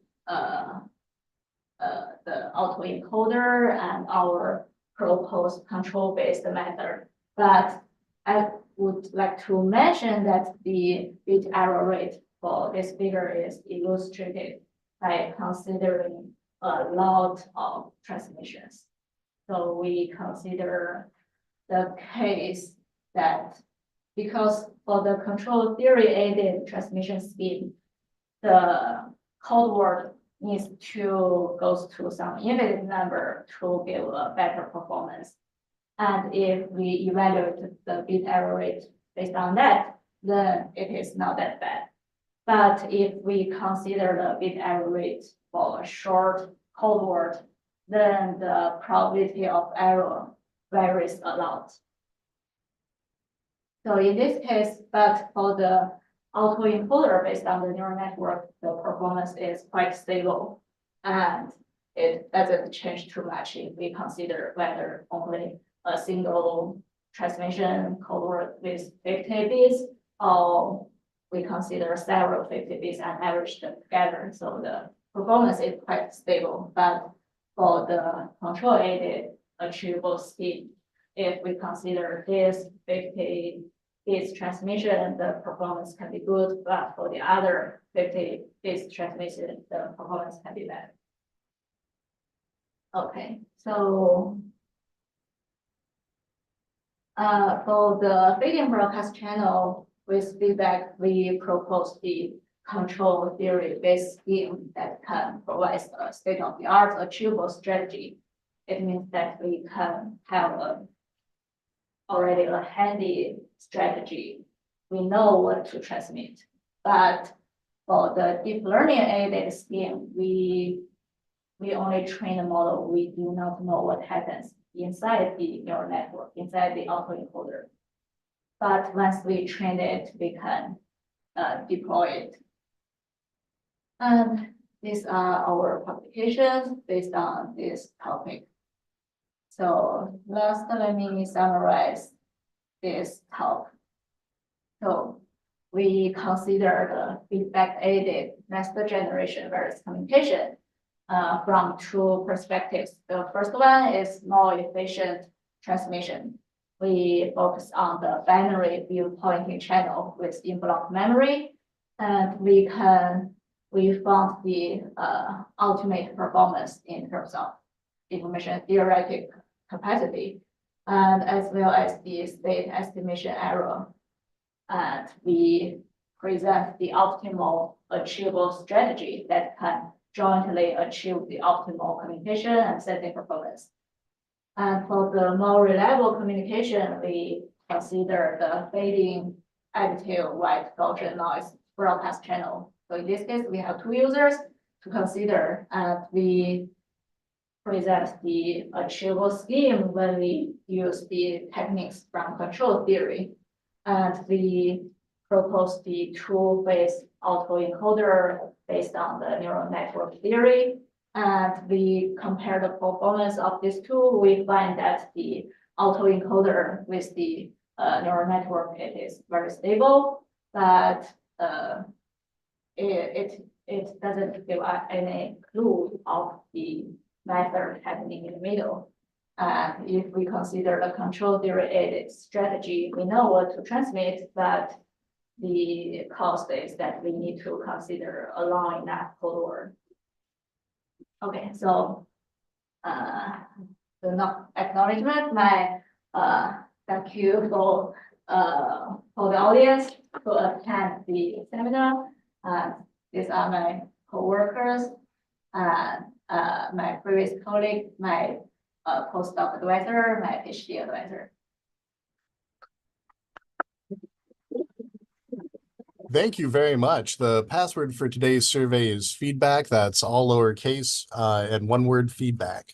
autoencoder and our proposed control-based method. But I would like to mention that the bit error rate for this figure is illustrated by considering a lot of transmissions. So we consider the case that because for the control theory aided transmission scheme, the code word needs to go to some infinite number to give a better performance. And if we evaluate the bit error rate based on that, then it is not that bad. But if we consider the bit error rate for a short code word, then the probability of error varies a lot. So in this case, but for the autoencoder based on the neural network, the performance is quite stable and it doesn't change too much if we consider whether only a single transmission code word with 50 bits or we consider several 50 bits and average them together. So the performance is quite stable, but for the control aided achievable speed, if we consider this 50 bits transmission, the performance can be good, but for the other 50 bits transmission, the performance can be bad. Okay, so for the fading broadcast channel, with feedback, we propose the control theory-based scheme that can provide a state-of-the-art achievable strategy. It means that we can have already a handy strategy. We know what to transmit, but for the deep learning aided scheme, we only train the model. We do not know what happens inside the neural network, inside the autoencoder. But once we train it, we can deploy it. And these are our publications based on this topic. So last, let me summarize this talk. So we consider the feedback-aided master generation various communication from two perspectives. The first one is more efficient transmission. We focus on the binary view pointing channel with in-block memory, and we found the ultimate performance in terms of information theoretic capacity, and as well as the state estimation error. And we present the optimal achievable strategy that can jointly achieve the optimal communication and sensing performance. And for the more reliable communication, we consider the fading additive white Gaussian noise broadcast channel. So in this case, we have two users to consider, and we present the achievable scheme when we use the techniques from control theory. And we propose the tool-based autoencoder based on the neural network theory. And we compare the performance of this tool. We find that the autoencoder with the neural network, it is very stable, but it doesn't give us any clue of the method happening in the middle. And if we consider the control theory aided strategy, we know what to transmit, but the cost is that we need to consider allowing that code word. Okay, so the acknowledgement, my thank you for the audience to attend the seminar. These are my co-workers and my previous colleague, my postdoc advisor, my PhD advisor. Thank you very much. The password for today's survey is feedback. That's all lowercase and one word feedback.